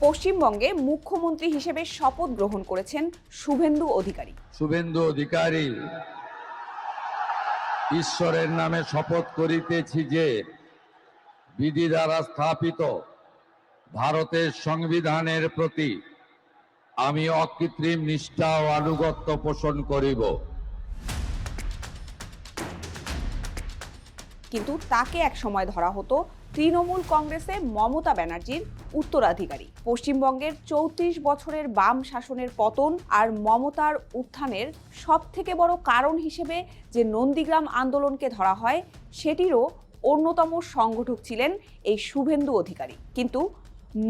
পশ্চিমবঙ্গে মুখ্যমন্ত্রী হিসেবে শপথ গ্রহণ করেছেন শুভেন্দু অধিকারী। শুভেন্দু অধিকারী ঈশ্বরের নামে শপথ করিতেছি যে বিধি দ্বারা স্থাপিত ভারতের সংবিধানের প্রতি আমি অকৃত্রিম নিষ্ঠা ও আনুগত্য পোষণ করিব। কিন্তু তাকে এক সময় ধরা হতো তৃণমূল কংগ্রেসে মমতা ব্যানার্জির উত্তরাধিকারী। পশ্চিমবঙ্গের ৩৪ বছরের বাম শাসনের পতন আর মমতার উত্থানের সব থেকে বড় কারণ হিসেবে যে নন্দীগ্রাম আন্দোলনকে ধরা হয়, সেটিরও অন্যতম সংগঠক ছিলেন এই শুভেন্দু অধিকারী। কিন্তু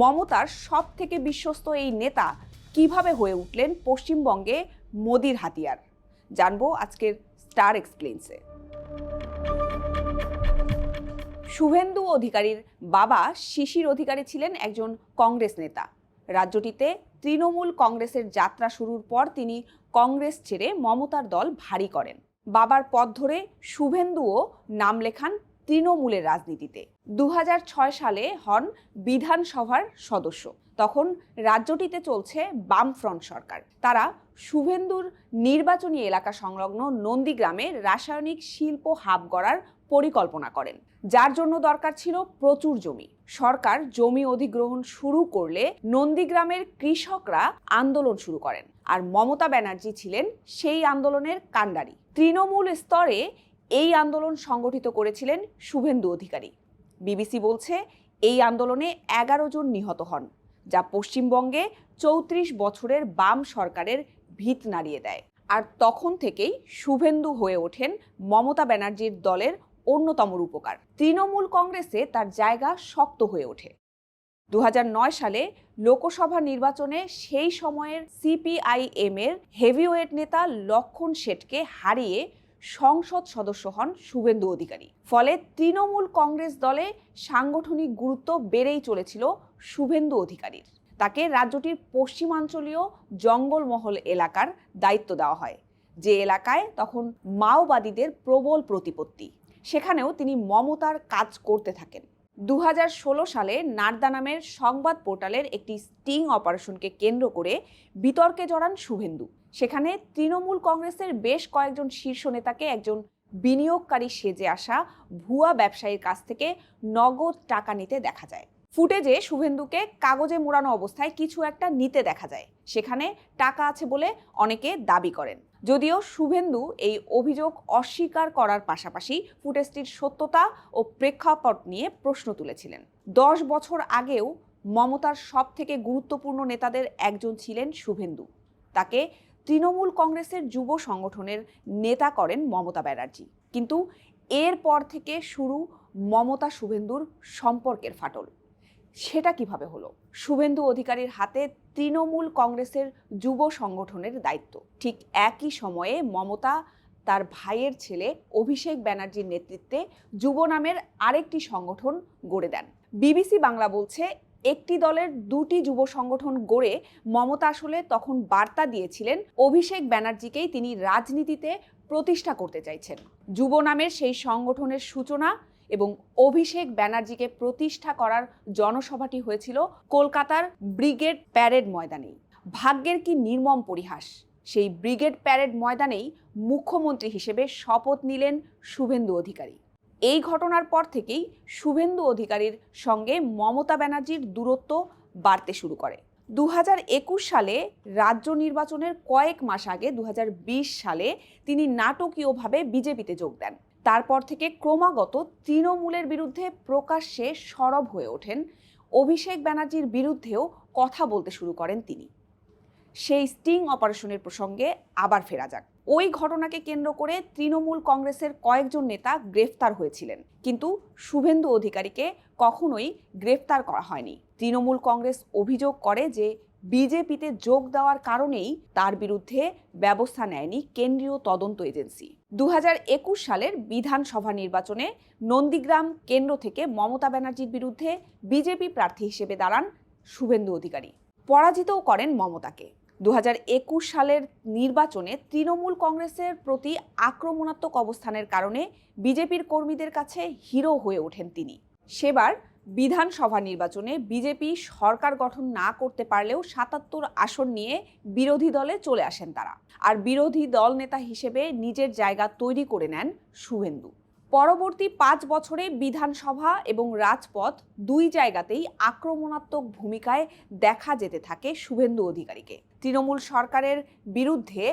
মমতার সব থেকে বিশ্বস্ত এই নেতা কিভাবে হয়ে উঠলেন পশ্চিমবঙ্গে মোদির হাতিয়ার, জানবো আজকের স্টার এক্সপ্লেইনসে। শুভেন্দু অধিকারীর বাবা শিশির অধিকারী ছিলেন একজন কংগ্রেস নেতা। রাজ্যটিতে তৃণমূল কংগ্রেসের যাত্রা শুরুর পর তিনি কংগ্রেস ছেড়ে মমতার দল ভারী করেন। বাবার পথ ধরে শুভেন্দুও নাম লেখান তৃণমূলের রাজনীতিতে। ২০০৬ সালে হন বিধানসভার সদস্য। তখন রাজ্যটিতে চলছে বামফ্রন্ট সরকার। তারা শুভেন্দুর নির্বাচনী এলাকা সংলগ্ন নন্দীগ্রামে রাসায়নিক শিল্প হাব গড়ার পরিকল্পনা করেন, যার জন্য দরকার ছিল প্রচুর জমি। সরকার জমি অধিগ্রহণ শুরু করলে নন্দীগ্রামের কৃষকরা আন্দোলন শুরু করেন, আর মমতা ব্যানার্জি ছিলেন সেই আন্দোলনের কাণ্ডারি। তৃণমূল স্তরে এই আন্দোলন সংগঠিত করেছিলেন শুভেন্দু অধিকারী। বিবিসি বলছে এই আন্দোলনে ১১ জন নিহত হন, যা পশ্চিমবঙ্গে ৩৪ বছরের বাম সরকারের ভিত নাড়িয়ে দেয়। আর তখন থেকেই শুভেন্দু হয়ে ওঠেন মমতা ব্যানার্জির দলের অন্যতম রূপকার। তৃণমূল কংগ্রেসে তার জায়গা শক্ত হয়ে ওঠে। ২০০৯ সালে লোকসভা নির্বাচনে সেই সময়ের সিপিআইএম এর হেভিওয়েট নেতা লক্ষণ শেঠকে হারিয়ে সংসদ সদস্য হন শুভেন্দু অধিকারী। ফলে তৃণমূল কংগ্রেস দলে সাংগঠনিক গুরুত্ব বেড়েই চলেছিল শুভেন্দু অধিকারীর। তাকে রাজ্যটির পশ্চিমাঞ্চলীয় জঙ্গলমহল এলাকার দায়িত্ব দেওয়া হয়, যে এলাকায় তখন মাওবাদীদের প্রবল প্রতিপত্তি। সেখানেও তিনি মমতার কাজ করতে থাকেন। ২০১৬ সালে নারদা নামের সংবাদ পোর্টালের একটি স্টিং অপারেশনকে কেন্দ্র করে বিতর্কে জড়ান শুভেন্দু। সেখানে তৃণমূল কংগ্রেসের বেশ কয়েকজন শীর্ষ নেতাকে একজন বিনিয়োগকারী সেজে আসা ভুয়া ব্যবসায়ীর কাছ থেকে নগদ টাকা নিতে দেখা যায়। ফুটেজে শুভেন্দুকে কাগজে মোড়ানো অবস্থায় কিছু একটা নিতে দেখা যায়। সেখানে টাকা আছে বলে অনেকে দাবি করেন, যদিও শুভেন্দু এই অভিযোগ অস্বীকার করার পাশাপাশি ফুটেজটির সত্যতা ও প্রেক্ষাপট নিয়ে প্রশ্ন তুলেছিলেন। ১০ বছর আগেও মমতার সব থেকে গুরুত্বপূর্ণ নেতাদের একজন ছিলেন শুভেন্দু। তাকে তৃণমূল কংগ্রেসের যুব সংগঠনের নেতা করেন মমতা ব্যানার্জি। কিন্তু এরপর থেকে শুরু মমতা শুভেন্দুর সম্পর্কের ফাটল। সেটা কিভাবে হলো? শুভেন্দু অধিকারীর হাতে তৃণমূল কংগ্রেসের যুব সংগঠনের দায়িত্ব। ঠিক একই সময়ে মমতা তার ভাইয়ের ছেলে অভিষেক ব্যানার্জির নেতৃত্বে যুব নামের আরেকটি সংগঠন গড়ে দেন। বিবিসি বাংলা বলছে, একটি দলের দুটি যুব সংগঠন গড়ে মমতা আসলে তখন বার্তা দিয়েছিলেন অভিষেক ব্যানার্জিকেই তিনি রাজনীতিতে প্রতিষ্ঠা করতে চাইছেন। যুব নামের সেই সংগঠনের সূচনা এবং অভিষেক ব্যানার্জিকে প্রতিষ্ঠা করার জনসভাটি হয়েছিল কলকাতার ব্রিগেড প্যারেড ময়দানেই। ভাগ্যের কি নির্মম পরিহাস, সেই ব্রিগেড প্যারেড ময়দানেই মুখ্যমন্ত্রী হিসেবে শপথ নিলেন শুভেন্দু অধিকারী। এই ঘটনার পর থেকেই শুভেন্দু অধিকারীর সঙ্গে মমতা ব্যানার্জির দূরত্ব বাড়তে শুরু করে। ২০২১ সালে রাজ্য নির্বাচনের কয়েক মাস আগে ২০২০ সালে তিনি নাটকীয়ভাবে বিজেপিতে যোগ দেন। তারপর থেকে ক্রমাগত তৃণমূলের বিরুদ্ধে প্রকাশ্যে সরব হয়ে ওঠেন। অভিষেক ব্যানার্জির বিরুদ্ধেও কথা বলতে শুরু করেন তিনি। সেই স্টিং অপারেশনের প্রসঙ্গে আবার ফেরা যাক। ওই ঘটনাকে কেন্দ্র করে তৃণমূল কংগ্রেসের কয়েকজন নেতা গ্রেফতার হয়েছিলেন, কিন্তু শুভেন্দু অধিকারীকে কখনোই গ্রেফতার করা হয়নি। তৃণমূল কংগ্রেস অভিযোগ করে যে বিজেপিতে যোগ দেওয়ার কারণেই তার বিরুদ্ধে ব্যবস্থা নেয়নি কেন্দ্রীয় তদন্ত এজেন্সি। ২০২১ সালের বিধানসভা নির্বাচনে নন্দীগ্রাম কেন্দ্র থেকে মমতা ব্যানার্জির বিরুদ্ধে বিজেপি প্রার্থী হিসেবে দাঁড়ান শুভেন্দু অধিকারী। পরাজিতও করেন মমতাকে। ২০২১ সালের নির্বাচনে তৃণমূল কংগ্রেসের প্রতি আক্রমণাত্মক অবস্থানের কারণে বিজেপির কর্মীদের কাছে হিরো হয়ে ওঠেন তিনি। সেবার বিধানসভা নির্বাচনে বিজেপি সরকার গঠন না করতে পারলেও ৭৭ আসন নিয়ে বিরোধী দলে চলে আসেন তারা। আর বিরোধী দল নেতা হিসেবে নিজের জায়গা তৈরি করে নেন শুভেন্দু। পরবর্তী 5 বছরে বিধানসভা এবং রাজপথ দুই জায়গাতেই আক্রমণাত্মক ভূমিকায় দেখা যেতে থাকে শুভেন্দু অধিকারীকে। তৃণমূল সরকারের বিরুদ্ধে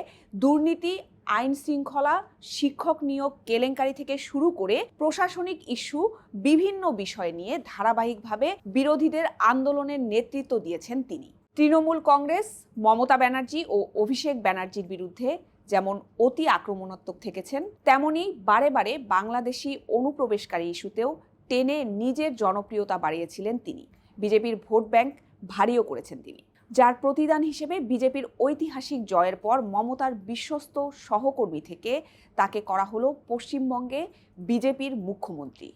দুর্নীতি, আইন শৃঙ্খলা, শিক্ষক নিয়োগ কেলেঙ্কারি থেকে শুরু করে প্রশাসনিক ইস্যু বিভিন্ন বিষয় নিয়ে ধারাবাহিকভাবে বিরোধীদের আন্দোলনের নেতৃত্ব দিয়েছেন তিনি। তৃণমূল কংগ্রেস মমতা ব্যানার্জি ও অভিষেক ব্যানার্জির বিরুদ্ধে যেমন অতি আক্রমণাত্মক থেকেছেন, তেমনি বারে বারে বাংলাদেশি অনুপ্রবেশকারী ইস্যুতেও টেনে নিজের জনপ্রিয়তা বাড়িয়েছিলেন তিনি। বিজেপির ভোট ব্যাংক ভারীও করেছেন তিনি, যার প্রতিদান হিসেবে বিজেপির ঐতিহাসিক জয়ের পর মমতার বিশ্বস্ত সহকর্মী থেকে তাকে করা হলো পশ্চিমবঙ্গে বিজেপির মুখ্যমন্ত্রী।